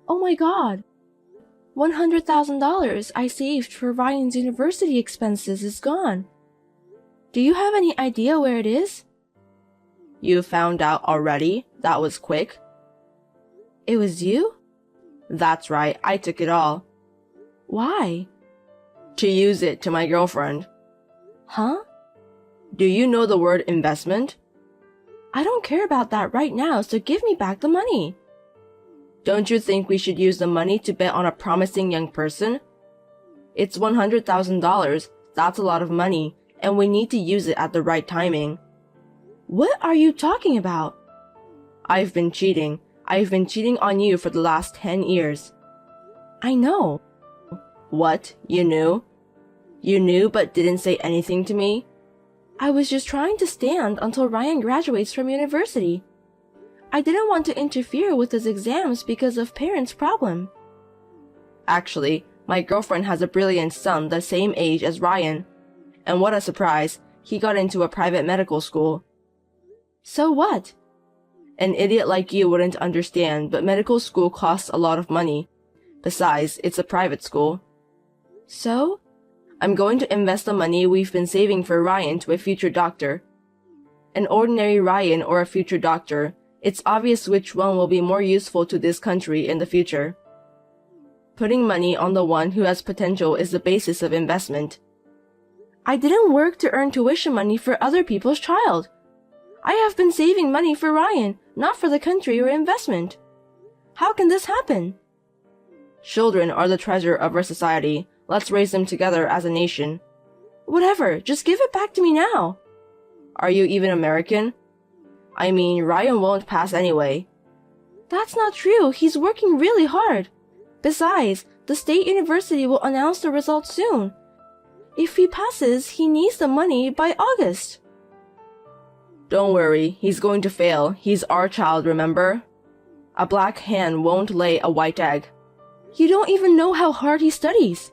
Oh my god. $100,000 I saved for Ryan's university expenses is gone. Do you have any idea where it is? You found out already? That was quick. It was you? That's right, I took it all. Why? To use it to my girlfriend. Huh? Do you know the word investment? I don't care about that right now, so give me back the money. Don't you think we should use the money to bet on a promising young person? It's $100,000. That's a lot of money, and we need to use it at the right timing. What are you talking about? I've been cheating. I've been cheating on you for the last 10 years. I know. What? You knew? You knew but didn't say anything to me? I was just trying to stand until Ryan graduates from university. I didn't want to interfere with his exams because of parents' problem. Actually, my girlfriend has a brilliant son the same age as Ryan. And what a surprise, he got into a private medical school. So what? An idiot like you wouldn't understand, but medical school costs a lot of money. Besides, it's a private school. So? I'm going to invest the money we've been saving for Ryan to a future doctor. An ordinary Ryan or a future doctor, it's obvious which one will be more useful to this country in the future. Putting money on the one who has potential is the basis of investment. I didn't work to earn tuition money for other people's child. I have been saving money for Ryan, not for the country or investment. How can this happen? Children are the treasure of our society. Let's raise them together as a nation. Whatever, just give it back to me now. Are you even American? I mean, Ryan won't pass anyway. That's not true. He's working really hard. Besides, the state university will announce the results soon. If he passes, he needs the money by August. Don't worry, he's going to fail. He's our child, remember? A black hen won't lay a white egg. You don't even know how hard he studies.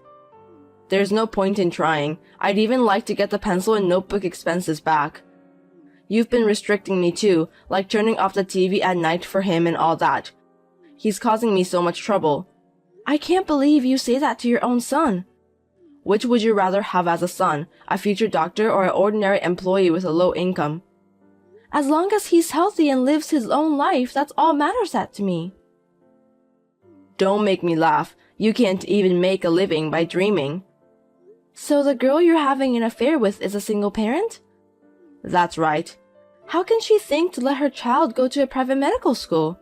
There's no point in trying. I'd even like to get the pencil and notebook expenses back. You've been restricting me too, like turning off the TV at night for him and all that. He's causing me so much trouble. I can't believe you say that to your own son. Which would you rather have as a son, a future doctor or an ordinary employee with a low income? As long as he's healthy and lives his own life, that's all matters to me. Don't make me laugh. You can't even make a living by dreaming. So the girl you're having an affair with is a single parent? That's right. How can she think to let her child go to a private medical school?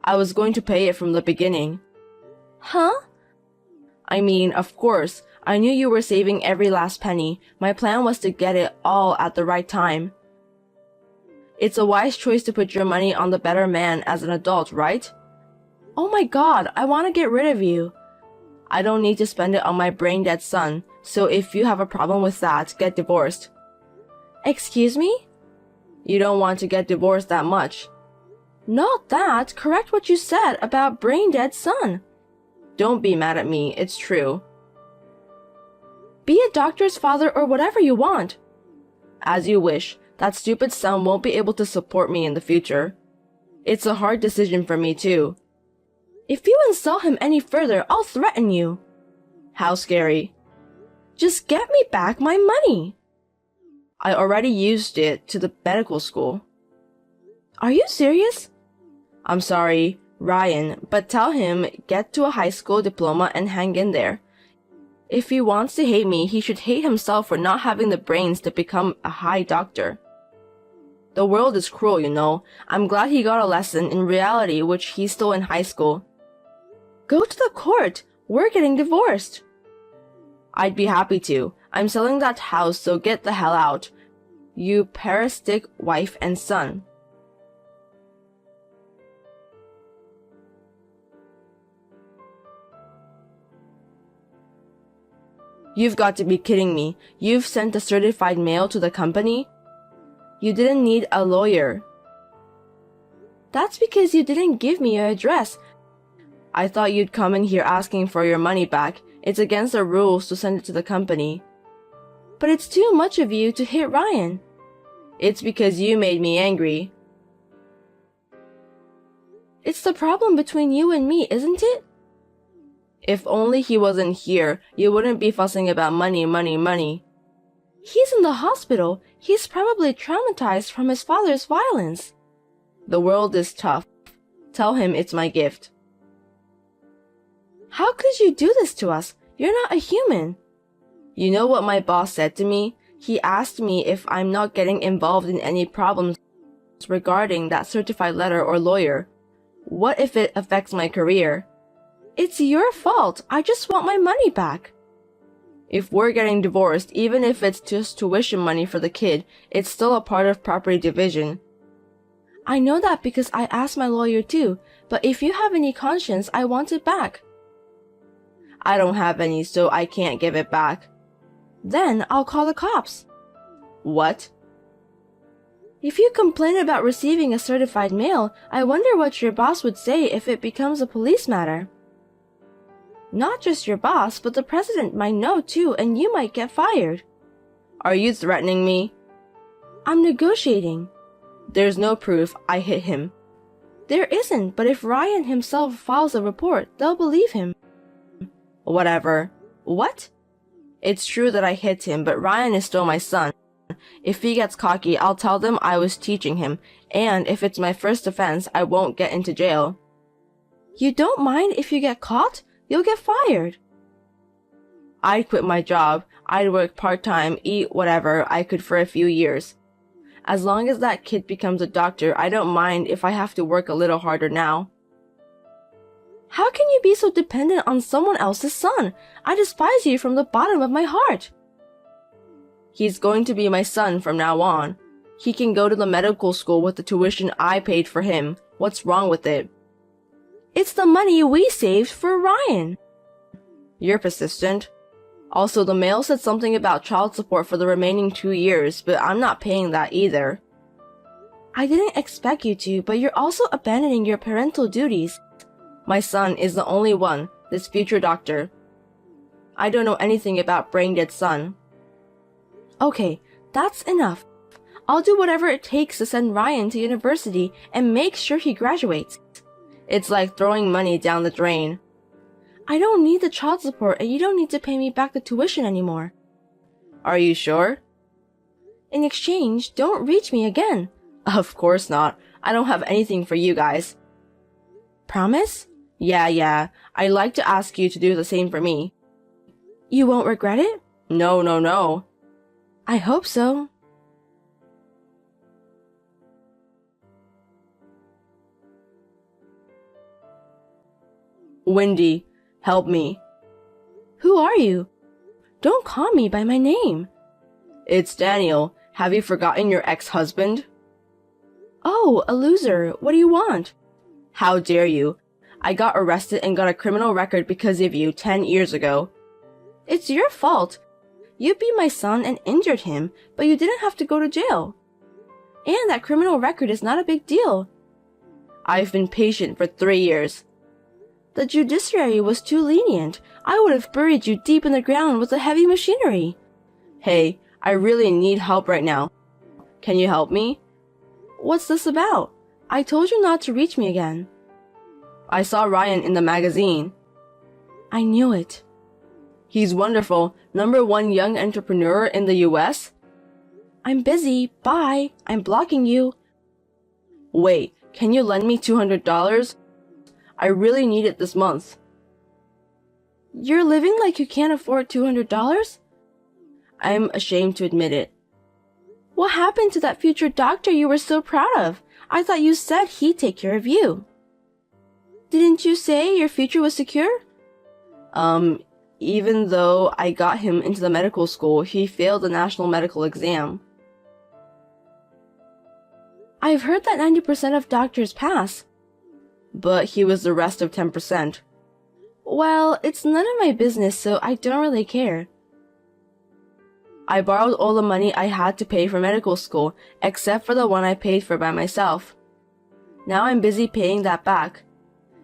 I was going to pay it from the beginning. Huh? I mean, of course, I knew you were saving every last penny. My plan was to get it all at the right time. It's a wise choice to put your money on the better man as an adult, right? Oh my god, I want to get rid of you. I don't need to spend it on my brain-dead son, so if you have a problem with that, get divorced. Excuse me? You don't want to get divorced that much. Not that. Correct what you said about brain-dead son. Don't be mad at me, it's true. Be a doctor's father or whatever you want. As you wish. That stupid son won't be able to support me in the future. It's a hard decision for me too. If you insult him any further, I'll threaten you. How scary. Just get me back my money. I already used it to the medical school. Are you serious? I'm sorry, Ryan, but tell him get to a high school diploma and hang in there. If he wants to hate me, he should hate himself for not having the brains to become a high doctor. The world is cruel, you know. I'm glad he got a lesson in reality which he's still in high school. Go to the court. We're getting divorced. I'd be happy to. I'm selling that house, so get the hell out. You parasitic wife and son. You've got to be kidding me. You've sent a certified mail to the company? You didn't need a lawyer. That's because you didn't give me your address. I thought you'd come in here asking for your money back. It's against the rules to send it to the company. But it's too much of you to hit Ryan. It's because you made me angry. It's the problem between you and me, isn't it? If only he wasn't here, you wouldn't be fussing about money, money, money. He's in the hospital. He's probably traumatized from his father's violence. The world is tough. Tell him it's my gift. How could you do this to us? You're not a human. You know what my boss said to me? He asked me if I'm not getting involved in any problems regarding that certified letter or lawyer. What if it affects my career? It's your fault. I just want my money back. If we're getting divorced, even if it's just tuition money for the kid, it's still a part of property division. I know that because I asked my lawyer too, but if you have any conscience, I want it back. I don't have any, so I can't give it back. Then I'll call the cops. What? If you complain about receiving a certified mail, I wonder what your boss would say if it becomes a police matter. Not just your boss, but the president might know too, and you might get fired. Are you threatening me? I'm negotiating. There's no proof I hit him. There isn't, but if Ryan himself files a report, they'll believe him. Whatever. What? It's true that I hit him, but Ryan is still my son. If he gets cocky, I'll tell them I was teaching him, and if it's my first offense, I won't get into jail. You don't mind if you get caught? You'll get fired. I'd quit my job. I'd work part-time, eat whatever I could for a few years. As long as that kid becomes a doctor, I don't mind if I have to work a little harder now. How can you be so dependent on someone else's son? I despise you from the bottom of my heart. He's going to be my son from now on. He can go to the medical school with the tuition I paid for him. What's wrong with it? It's the money we saved for Ryan. You're persistent. Also, the mail said something about child support for the remaining 2 years, but I'm not paying that either. I didn't expect you to, but you're also abandoning your parental duties. My son is the only one, this future doctor. I don't know anything about brain-dead son. Okay, that's enough. I'll do whatever it takes to send Ryan to university and make sure he graduates. It's like throwing money down the drain. I don't need the child support and you don't need to pay me back the tuition anymore. Are you sure? In exchange, don't reach me again. Of course not. I don't have anything for you guys. Promise? Yeah. I'd like to ask you to do the same for me. You won't regret it? No. I hope so. Wendy, help me. Who are you? Don't call me by my name. It's Daniel. Have you forgotten your ex-husband? Oh, a loser. What do you want? How dare you? I got arrested and got a criminal record because of you 10 years ago. It's your fault. You beat my son and injured him, but you didn't have to go to jail. And that criminal record is not a big deal. I've been patient for 3 years. The judiciary was too lenient. I would have buried you deep in the ground with the heavy machinery. Hey, I really need help right now. Can you help me? What's this about? I told you not to reach me again. I saw Ryan in the magazine. I knew it. He's wonderful. #1 young entrepreneur in the US. I'm busy. Bye. I'm blocking you. Wait, can you lend me $200? I really need it this month. You're living like you can't afford $200? I'm ashamed to admit it. What happened to that future doctor you were so proud of? I thought you said he'd take care of you. Didn't you say your future was secure? Even though I got him into the medical school, he failed the national medical exam. I've heard that 90% of doctors pass. But he was the rest of 10%. Well, it's none of my business, so I don't really care. I borrowed all the money I had to pay for medical school, except for the one I paid for by myself. Now I'm busy paying that back.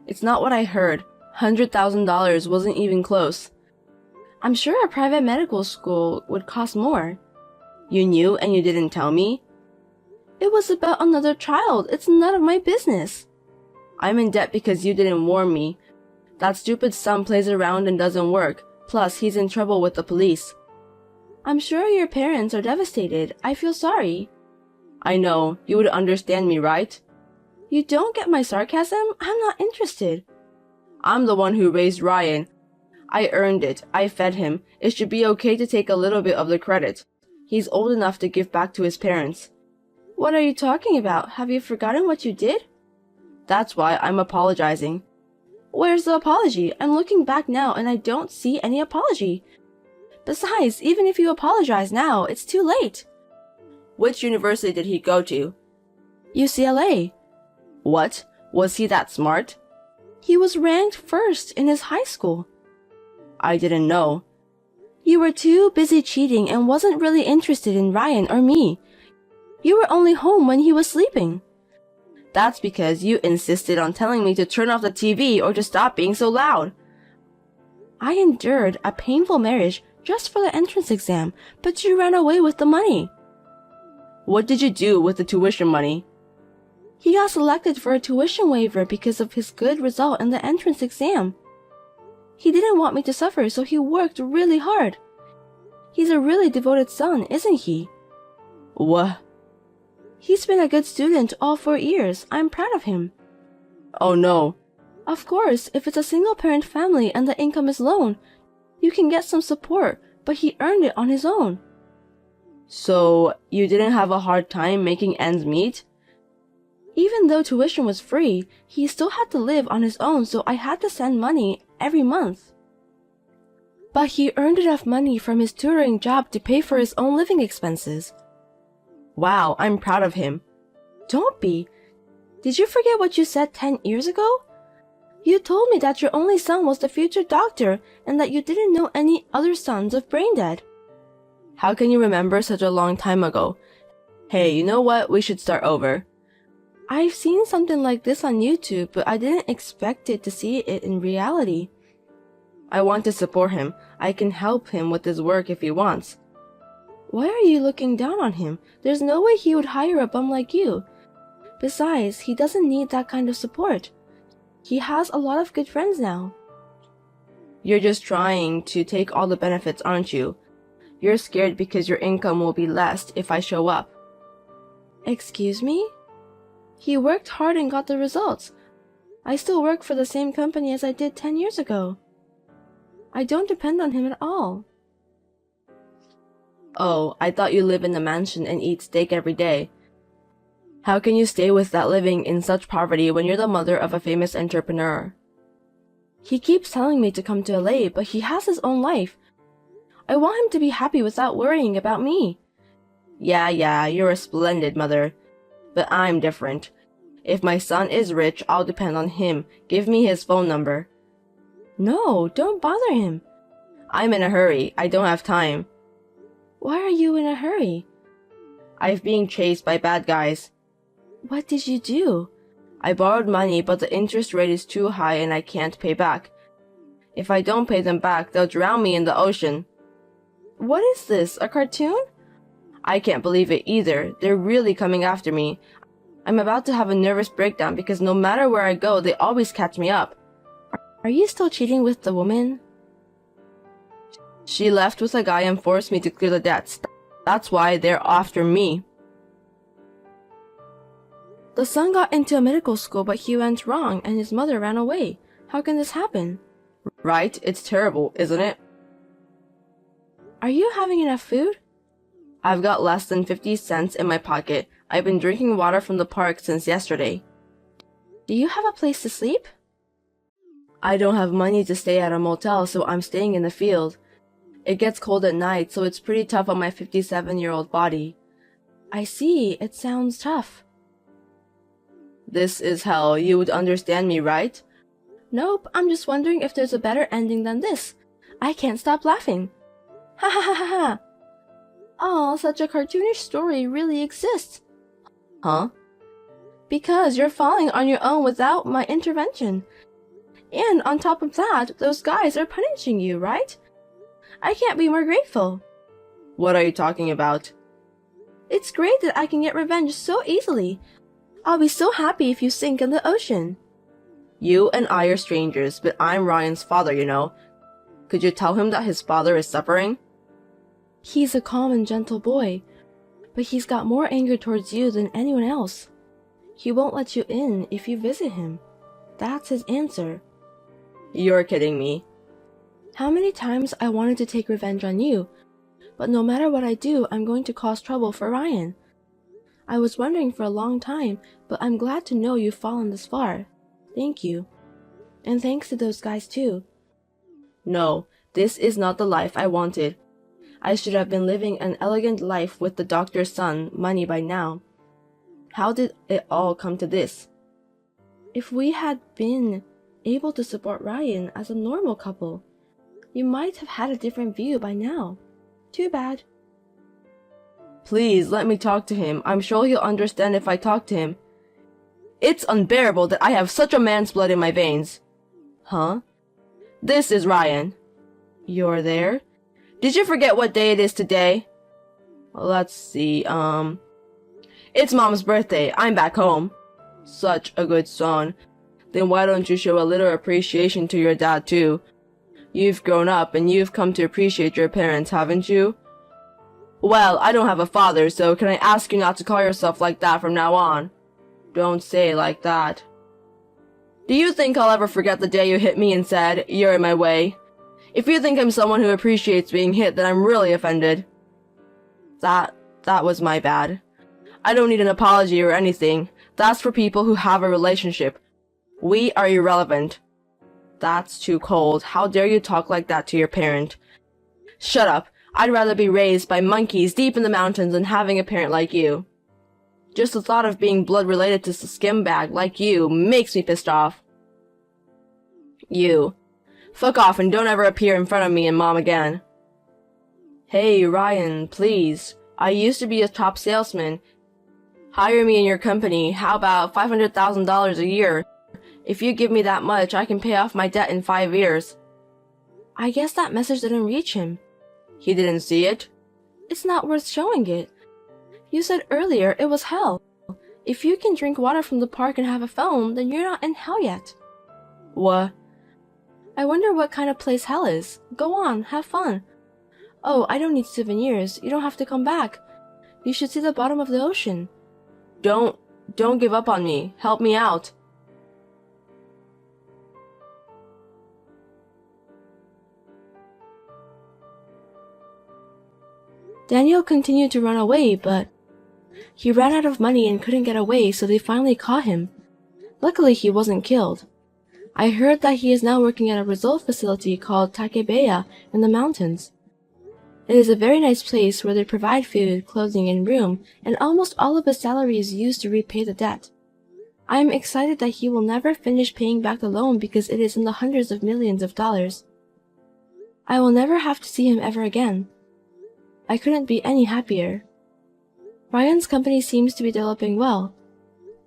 It's not what I heard. $100,000 wasn't even close. I'm sure a private medical school would cost more. You knew and you didn't tell me? It was about another child. It's none of my business. I'm in debt because you didn't warn me. That stupid son plays around and doesn't work. Plus, he's in trouble with the police. I'm sure your parents are devastated. I feel sorry. I know. You would understand me, right? You don't get my sarcasm? I'm not interested. I'm the one who raised Ryan. I earned it. I fed him. It should be okay to take a little bit of the credit. He's old enough to give back to his parents. What are you talking about? Have you forgotten what you did? That's why I'm apologizing. Where's the apology? I'm looking back now and I don't see any apology. Besides, even if you apologize now, it's too late. Which university did he go to? UCLA. What? Was he that smart? He was ranked first in his high school. I didn't know. You were too busy cheating and wasn't really interested in Ryan or me. You were only home when he was sleeping. That's because you insisted on telling me to turn off the TV or to stop being so loud. I endured a painful marriage just for the entrance exam, but you ran away with the money. What did you do with the tuition money? He got selected for a tuition waiver because of his good result in the entrance exam. He didn't want me to suffer, so he worked really hard. He's a really devoted son, isn't he? What? He's been a good student all 4 years. I'm proud of him. Oh no. Of course, if it's a single-parent family and the income is low, you can get some support, but he earned it on his own. So, you didn't have a hard time making ends meet? Even though tuition was free, he still had to live on his own, so I had to send money every month. But he earned enough money from his tutoring job to pay for his own living expenses. Wow, I'm proud of him. Don't be. Did you forget what you said 10 years ago? You told me that your only son was the future doctor and that you didn't know any other sons of brain dead. How can you remember such a long time ago? Hey, you know what? We should start over. I've seen something like this on YouTube, but I didn't expect it to see it in reality. I want to support him. I can help him with his work if he wants. Why are you looking down on him? There's no way he would hire a bum like you. Besides, he doesn't need that kind of support. He has a lot of good friends now. You're just trying to take all the benefits, aren't you? You're scared because your income will be less if I show up. Excuse me? He worked hard and got the results. I still work for the same company as I did 10 years ago. I don't depend on him at all. Oh, I thought you live in a mansion and eat steak every day. How can you stay with that living in such poverty when you're the mother of a famous entrepreneur? He keeps telling me to come to LA, but he has his own life. I want him to be happy without worrying about me. Yeah, you're a splendid mother. But I'm different. If my son is rich, I'll depend on him. Give me his phone number. No, don't bother him. I'm in a hurry. I don't have time. Why are you in a hurry? I'm being chased by bad guys. What did you do? I borrowed money, but the interest rate is too high and I can't pay back. If I don't pay them back, they'll drown me in the ocean. What is this, a cartoon? I can't believe it either. They're really coming after me. I'm about to have a nervous breakdown because no matter where I go, they always catch me up. Are you still cheating with the woman? She left with a guy and forced me to clear the debts. That's why they're after me. The son got into a medical school, but he went wrong and his mother ran away. How can this happen? Right? It's terrible, isn't it? Are you having enough food? I've got less than 50 cents in my pocket. I've been drinking water from the park since yesterday. Do you have a place to sleep? I don't have money to stay at a motel, so I'm staying in the field. It gets cold at night, so it's pretty tough on my 57-year-old body. I see. It sounds tough. This is hell. You would understand me, right? Nope, I'm just wondering if there's a better ending than this. I can't stop laughing. Ha ha ha ha ha. Oh, such a cartoonish story really exists. Huh? Because you're falling on your own without my intervention. And on top of that, those guys are punishing you, right? I can't be more grateful. What are you talking about? It's great that I can get revenge so easily. I'll be so happy if you sink in the ocean. You and I are strangers, but I'm Ryan's father, you know. Could you tell him that his father is suffering? He's a calm and gentle boy, but he's got more anger towards you than anyone else. He won't let you in if you visit him. That's his answer. You're kidding me. How many times I wanted to take revenge on you, but no matter what I do, I'm going to cause trouble for Ryan. I was wondering for a long time, but I'm glad to know you've fallen this far. Thank you. And thanks to those guys too. No, this is not the life I wanted. I should have been living an elegant life with the doctor's son, money by now. How did it all come to this? If we had been able to support Ryan as a normal couple, you might have had a different view by now. Too bad. Please let me talk to him. I'm sure he'll understand if I talk to him. It's unbearable that I have such a man's blood in my veins. Huh? This is Ryan. You're there? Did you forget what day it is today? Let's see, It's Mom's birthday. I'm back home. Such a good son. Then why don't you show a little appreciation to your dad too? You've grown up and you've come to appreciate your parents, haven't you? Well, I don't have a father, so can I ask you not to call yourself like that from now on? Don't say it like that. Do you think I'll ever forget the day you hit me and said, "You're in my way"? If you think I'm someone who appreciates being hit, then I'm really offended. That was my bad. I don't need an apology or anything. That's for people who have a relationship. We are irrelevant. That's too cold. How dare you talk like that to your parent? Shut up. I'd rather be raised by monkeys deep in the mountains than having a parent like you. Just the thought of being blood related to a skimbag like you makes me pissed off. You. Fuck off and don't ever appear in front of me and Mom again. Hey, Ryan, please. I used to be a top salesman. Hire me in your company. How about $500,000 a year? If you give me that much, I can pay off my debt in 5 years. I guess that message didn't reach him. He didn't see it? It's not worth showing it. You said earlier it was hell. If you can drink water from the park and have a phone, then you're not in hell yet. What? I wonder what kind of place hell is. Go on, have fun. Oh, I don't need souvenirs. You don't have to come back. You should see the bottom of the ocean. Don't give up on me. Help me out. Daniel continued to run away, but he ran out of money and couldn't get away, so they finally caught him. Luckily, he wasn't killed. I heard that he is now working at a resort facility called Takebeya in the mountains. It is a very nice place where they provide food, clothing, and room, and almost all of his salary is used to repay the debt. I am excited that he will never finish paying back the loan because it is in the hundreds of millions of dollars. I will never have to see him ever again. I couldn't be any happier. Ryan's company seems to be developing well.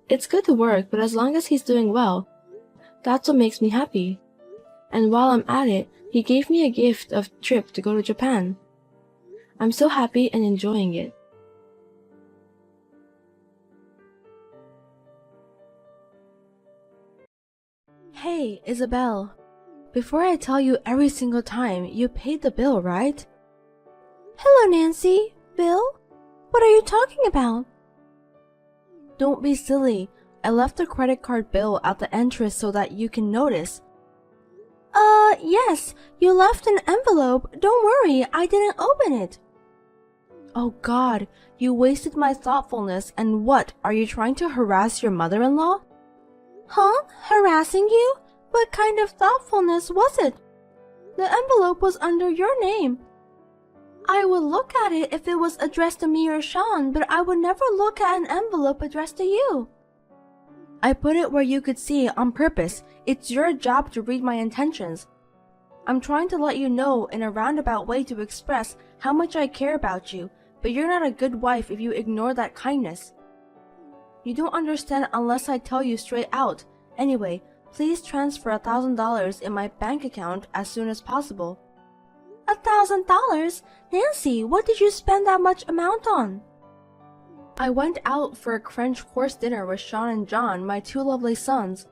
It's good to work, but as long as he's doing well, that's what makes me happy. And while I'm at it, he gave me a gift of trip to go to Japan. I'm so happy and enjoying it. Hey, Isabel. Before I tell you every single time, you paid the bill, right? Hello, Nancy. Bill? What are you talking about? Don't be silly. I left the credit card bill at the entrance so that you can notice. Yes. You left an envelope. Don't worry, I didn't open it. Oh God, you wasted my thoughtfulness, and what, are you trying to harass your mother-in-law? Huh? Harassing you? What kind of thoughtfulness was it? The envelope was under your name. I would look at it if it was addressed to me or Sean, but I would never look at an envelope addressed to you. I put it where you could see it on purpose. It's your job to read my intentions. I'm trying to let you know in a roundabout way to express how much I care about you, but you're not a good wife if you ignore that kindness. You don't understand unless I tell you straight out. Anyway, please transfer $1,000 in my bank account as soon as possible. $1,000? Nancy, what did you spend that much amount on? I went out for a French course dinner with Sean and John, my two lovely sons.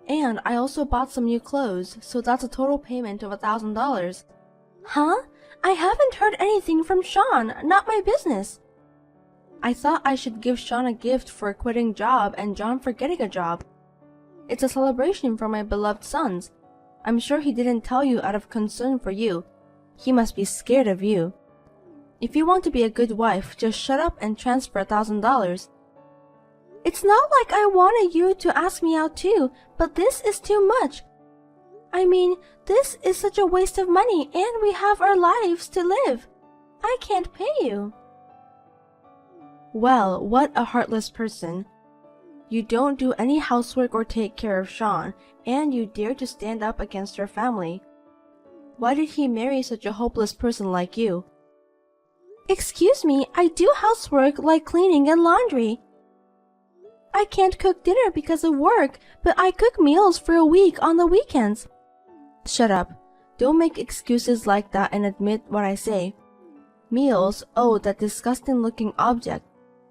And I also bought some new clothes, so that's a total payment of $1,000. Huh? I haven't heard anything from Sean, not my business. I thought I should give Sean a gift for quitting job and John for getting a job. It's a celebration for my beloved sons. I'm sure he didn't tell you out of concern for you. He must be scared of you. If you want to be a good wife, just shut up and transfer $1,000. It's not like I wanted you to ask me out too, but this is too much. I mean, this is such a waste of money and we have our lives to live. I can't pay you. Well, what a heartless person. You don't do any housework or take care of Sean, and you dare to stand up against your family. Why did he marry such a hopeless person like you? Excuse me, I do housework like cleaning and laundry. I can't cook dinner because of work, but I cook meals for a week on the weekends. Shut up. Don't make excuses like that and admit what I say. Meals? Oh, that disgusting looking object.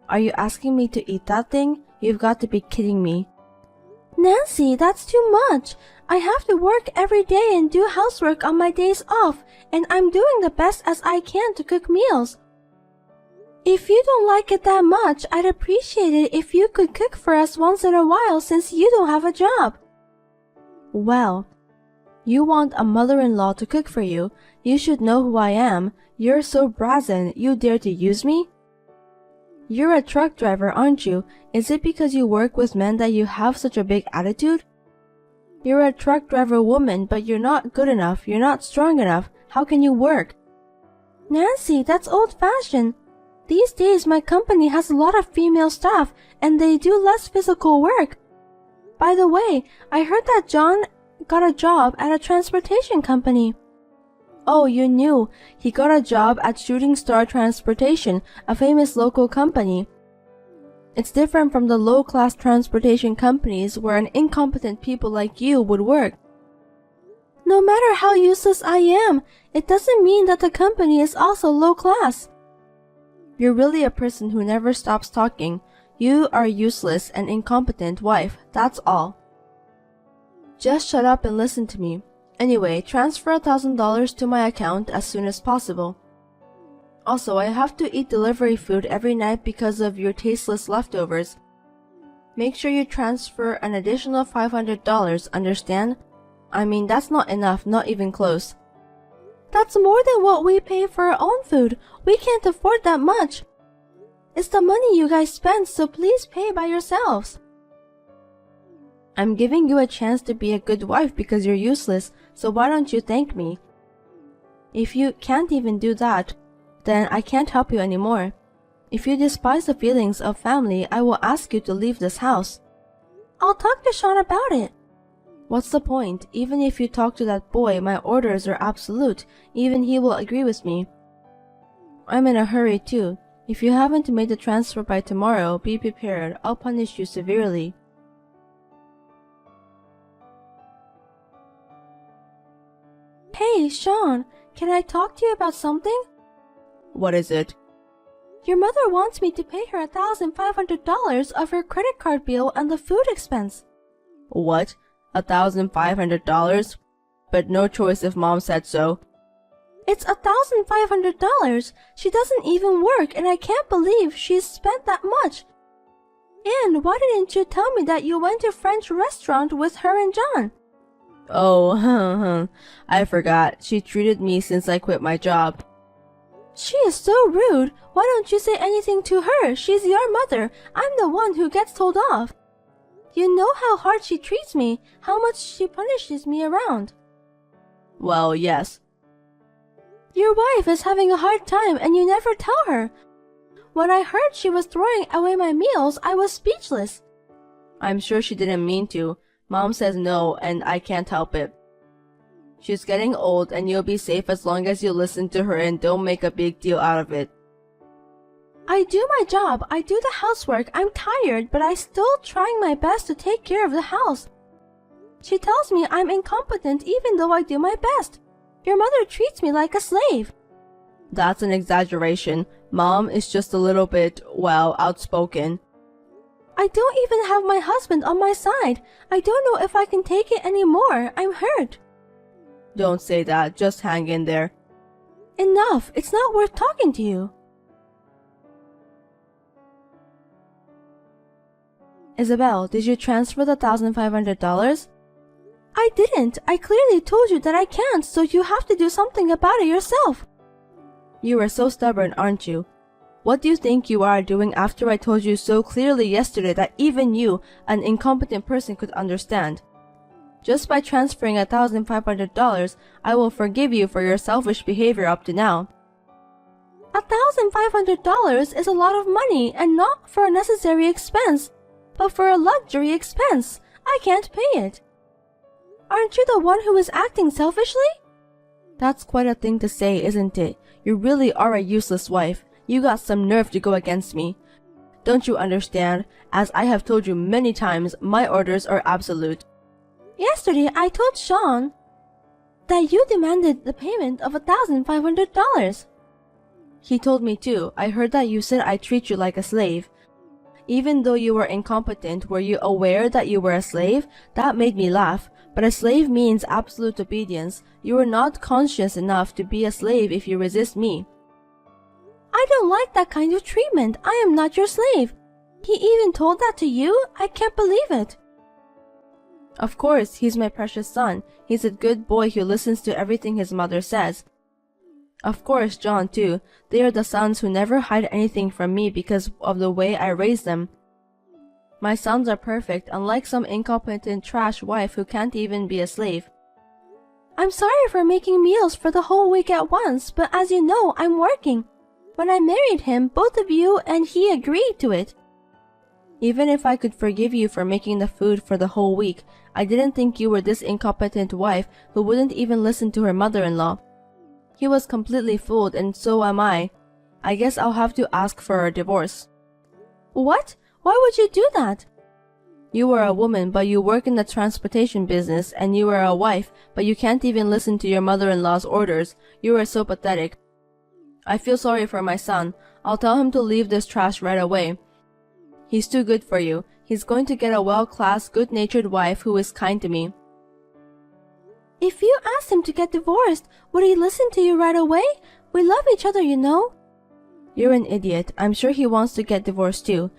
Are you asking me to eat that thing? You've got to be kidding me. Nancy, that's too much. I have to work every day and do housework on my days off, and I'm doing the best as I can to cook meals. If you don't like it that much, I'd appreciate it if you could cook for us once in a while since you don't have a job. Well, you want a mother-in-law to cook for you. You should know who I am. You're so brazen, you dare to use me? You're a truck driver, aren't you? Is it because you work with men that you have such a big attitude? You're a truck driver woman, but you're not good enough. You're not strong enough. How can you work? Nancy, that's old-fashioned. These days, my company has a lot of female staff, and they do less physical work. By the way, I heard that John got a job at a transportation company. Oh, you knew. He got a job at Shooting Star Transportation, a famous local company. It's different from the low-class transportation companies where an incompetent people like you would work. No matter how useless I am, it doesn't mean that the company is also low-class. You're really a person who never stops talking. You are a useless and incompetent wife, that's all. Just shut up and listen to me. Anyway, transfer $1,000 to my account as soon as possible. Also, I have to eat delivery food every night because of your tasteless leftovers. Make sure you transfer an additional $500, understand? I mean, that's not enough, not even close. That's more than what we pay for our own food. We can't afford that much. It's the money you guys spend, so please pay by yourselves. I'm giving you a chance to be a good wife because you're useless, so why don't you thank me? If you can't even do that, then I can't help you anymore. If you despise the feelings of family, I will ask you to leave this house. I'll talk to Sean about it. What's the point? Even if you talk to that boy, my orders are absolute. Even he will agree with me. I'm in a hurry too. If you haven't made the transfer by tomorrow, be prepared. I'll punish you severely. Hey, Sean, can I talk to you about something? What is it? Your mother wants me to pay her $1,500 of her credit card bill and the food expense. What? $1,500? But no choice if Mom said so. It's $1,500. She doesn't even work, and I can't believe she's spent that much. And why didn't you tell me that you went to a French restaurant with her and John? Oh, I forgot. She treated me since I quit my job. She is so rude. Why don't you say anything to her? She's your mother. I'm the one who gets told off. You know how hard she treats me, how much she punishes me around. Well, yes. Your wife is having a hard time and you never tell her. When I heard she was throwing away my meals, I was speechless. I'm sure she didn't mean to. Mom says no, and I can't help it. She's getting old, and you'll be safe as long as you listen to her and don't make a big deal out of it. I do my job. I do the housework. I'm tired, but I'm still trying my best to take care of the house. She tells me I'm incompetent even though I do my best. Your mother treats me like a slave. That's an exaggeration. Mom is just a little bit, well, outspoken. I don't even have my husband on my side. I don't know if I can take it anymore. I'm hurt. Don't say that. Just hang in there. Enough. It's not worth talking to you. Isabel, did you transfer the $1,500? I didn't. I clearly told you that I can't, so you have to do something about it yourself. You are so stubborn, aren't you? What do you think you are doing after I told you so clearly yesterday that even you, an incompetent person, could understand? Just by transferring $1,500, I will forgive you for your selfish behavior up to now. $1,500 is a lot of money, and not for a necessary expense, but for a luxury expense. I can't pay it. Aren't you the one who is acting selfishly? That's quite a thing to say, isn't it? You really are a useless wife. You got some nerve to go against me. Don't you understand? As I have told you many times, my orders are absolute. Yesterday, I told Sean that you demanded the payment of $1,500. He told me too. I heard that you said I treat you like a slave. Even though you were incompetent, were you aware that you were a slave? That made me laugh. But a slave means absolute obedience. You are not conscious enough to be a slave if you resist me. I don't like that kind of treatment. I am not your slave. He even told that to you? I can't believe it. Of course, he's my precious son. He's a good boy who listens to everything his mother says. Of course, John too. They are the sons who never hide anything from me because of the way I raise them. My sons are perfect, unlike some incompetent trash wife who can't even be a slave. I'm sorry for making meals for the whole week at once, but as you know, I'm working. When I married him, both of you and he agreed to it. Even if I could forgive you for making the food for the whole week, I didn't think you were this incompetent wife who wouldn't even listen to her mother-in-law. He was completely fooled, and so am I. I guess I'll have to ask for a divorce. What? Why would you do that? You are a woman, but you work in the transportation business, and you are a wife, but you can't even listen to your mother-in-law's orders. You are so pathetic. I feel sorry for my son. I'll tell him to leave this trash right away. He's too good for you. He's going to get a well-class, good-natured wife who is kind to me. If you asked him to get divorced, would he listen to you right away? We love each other, you know. You're an idiot. I'm sure he wants to get divorced too.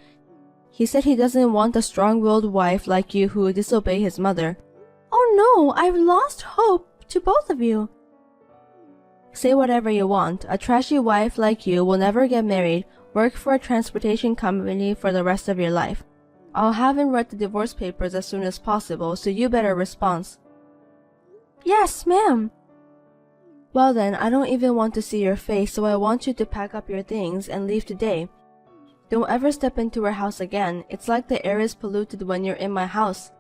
He said he doesn't want a strong-willed wife like you who would disobey his mother. Oh no, I've lost hope to both of you. Say whatever you want. A trashy wife like you will never get married, work for a transportation company for the rest of your life. I'll have him write the divorce papers as soon as possible, so you better respond. Yes, ma'am. Well then, I don't even want to see your face, so I want you to pack up your things and leave today. Don't ever step into our house again. It's like the air is polluted when you're in my house.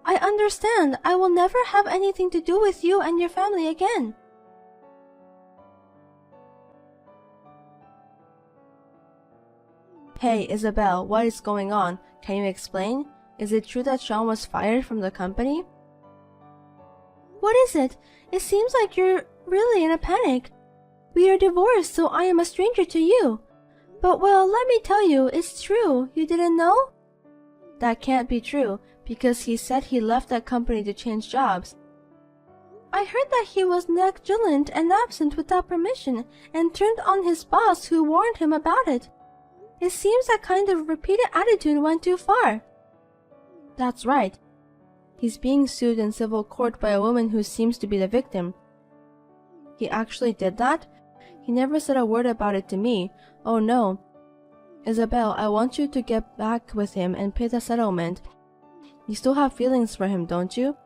I understand. I will never have anything to do with you and your family again. Hey, Isabel, what is going on? Can you explain? Is it true that Sean was fired from the company? What is it? It seems like you're really in a panic. We are divorced, so I am a stranger to you. But well, let me tell you, it's true. You didn't know? That can't be true, because he said he left that company to change jobs. I heard that he was negligent and absent without permission, and turned on his boss who warned him about it. It seems that kind of repeated attitude went too far. That's right. He's being sued in civil court by a woman who seems to be the victim. He actually did that? He never said a word about it to me. Oh no. Isabel, I want you to get back with him and pay the settlement. You still have feelings for him, don't you?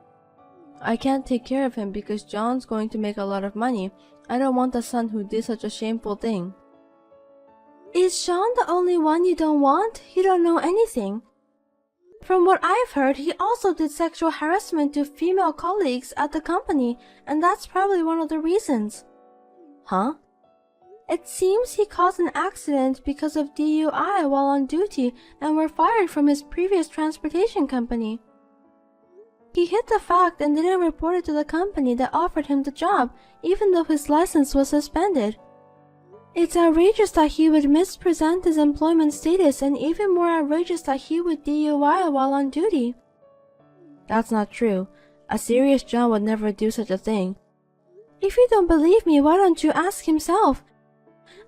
I can't take care of him because John's going to make a lot of money. I don't want a son who did such a shameful thing. Is Sean the only one you don't want? You don't know anything. From what I've heard, he also did sexual harassment to female colleagues at the company, and that's probably one of the reasons. Huh? It seems he caused an accident because of DUI while on duty and were fired from his previous transportation company. He hid the fact and didn't report it to the company that offered him the job, even though his license was suspended. It's outrageous that he would mispresent his employment status, and even more outrageous that he would DUI while on duty. That's not true. A serious John would never do such a thing. If you don't believe me, why don't you ask himself?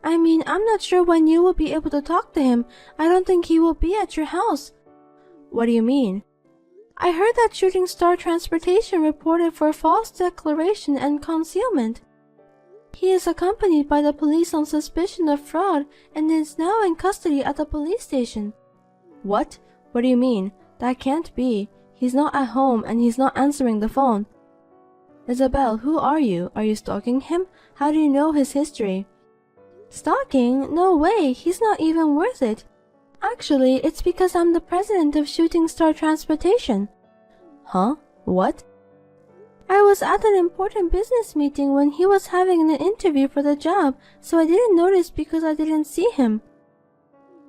I mean, I'm not sure when you will be able to talk to him. I don't think he will be at your house. What do you mean? I heard that Shooting Star Transportation reported for false declaration and concealment. He is accompanied by the police on suspicion of fraud and is now in custody at the police station. What? What do you mean? That can't be. He's not at home and he's not answering the phone. Isabel, who are you? Are you stalking him? How do you know his history? Stalking? No way, he's not even worth it. Actually, it's because I'm the president of Shooting Star Transportation. Huh? What? I was at an important business meeting when he was having an interview for the job, so I didn't notice because I didn't see him.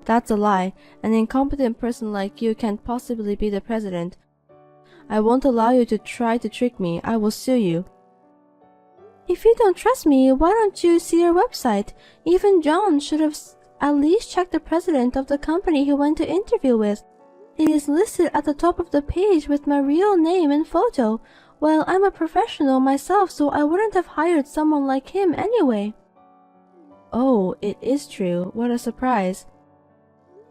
That's a lie. An incompetent person like you can't possibly be the president. I won't allow you to try to trick me. I will sue you. If you don't trust me, why don't you see your website? Even John should have at least checked the president of the company he went to interview with. It is listed at the top of the page with my real name and photo. Well, I'm a professional myself, so I wouldn't have hired someone like him anyway. Oh, it is true. What a surprise.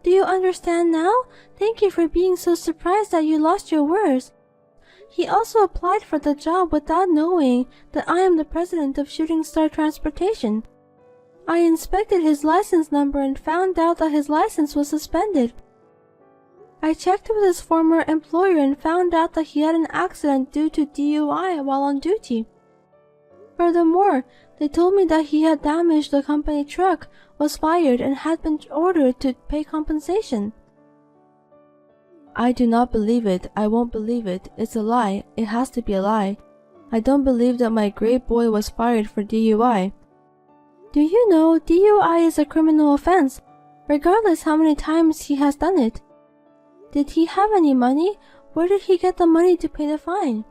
Do you understand now? Thank you for being so surprised that you lost your words. He also applied for the job without knowing that I am the president of Shooting Star Transportation. I inspected his license number and found out that his license was suspended. I checked with his former employer and found out that he had an accident due to DUI while on duty. Furthermore, they told me that he had damaged the company truck, was fired, and had been ordered to pay compensation. I do not believe it. I won't believe it. It's a lie. It has to be a lie. I don't believe that my great boy was fired for DUI. Do you know DUI is a criminal offense, regardless how many times he has done it? Did he have any money? Where did he get the money to pay the fine?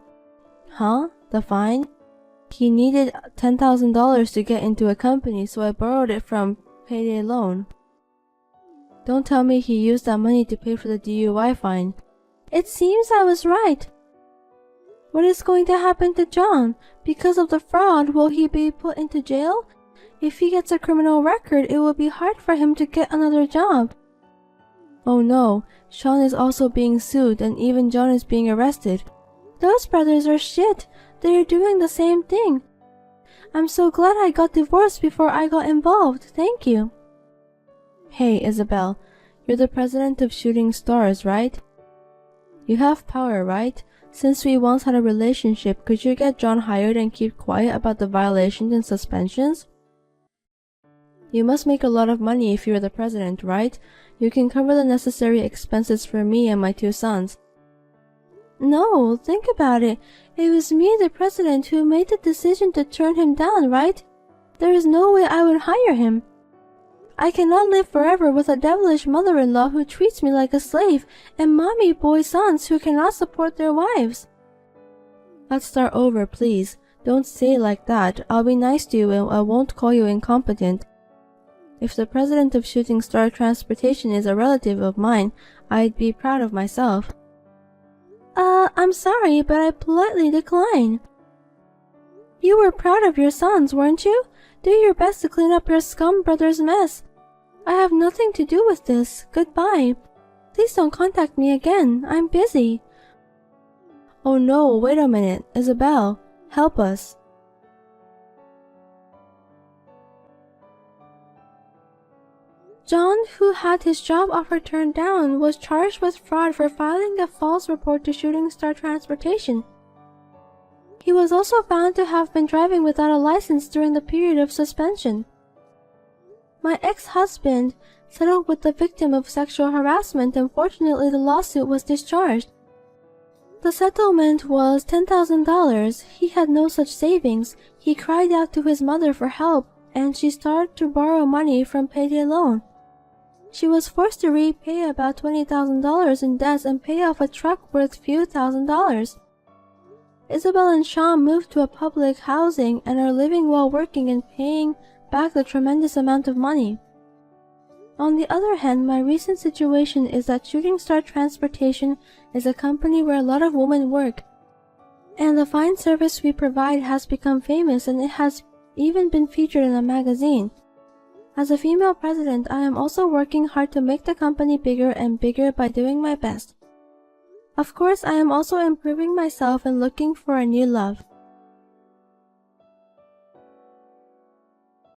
Huh? The fine? He needed $10,000 to get into a company, so I borrowed it from payday loan. Don't tell me he used that money to pay for the DUI fine. It seems I was right. What is going to happen to John? Because of the fraud, will he be put into jail? If he gets a criminal record, it will be hard for him to get another job. Oh no, Sean is also being sued and even John is being arrested. Those brothers are shit. They are doing the same thing. I'm so glad I got divorced before I got involved. Thank you. Hey, Isabel, you're the president of Shooting Stars, right? You have power, right? Since we once had a relationship, could you get John hired and keep quiet about the violations and suspensions? You must make a lot of money if you're the president, right? You can cover the necessary expenses for me and my 2 sons. No, think about it. It was me, the president, who made the decision to turn him down, right? There is no way I would hire him. I cannot live forever with a devilish mother-in-law who treats me like a slave and mommy boy sons who cannot support their wives. Let's start over, please. Don't say it like that. I'll be nice to you and I won't call you incompetent. If the president of Shooting Star Transportation is a relative of mine, I'd be proud of myself. I'm sorry, but I politely decline. You were proud of your sons, weren't you? Do your best to clean up your scum brother's mess. I have nothing to do with this. Goodbye. Please don't contact me again. I'm busy. Oh no, wait a minute. Isabel, help us. John, who had his job offer turned down, was charged with fraud for filing a false report to Shooting Star Transportation. He was also found to have been driving without a license during the period of suspension. My ex-husband settled with the victim of sexual harassment and fortunately the lawsuit was discharged. The settlement was $10,000. He had no such savings. He cried out to his mother for help and she started to borrow money from payday loan. She was forced to repay about $20,000 in debts and pay off a truck worth few $1,000s. Isabel and Sean moved to a public housing and are living while working and paying back the tremendous amount of money. On the other hand, my recent situation is that Shooting Star Transportation is a company where a lot of women work, and the fine service we provide has become famous, and it has even been featured in a magazine. As a female president, I am also working hard to make the company bigger and bigger by doing my best. Of course, I am also improving myself and looking for a new love.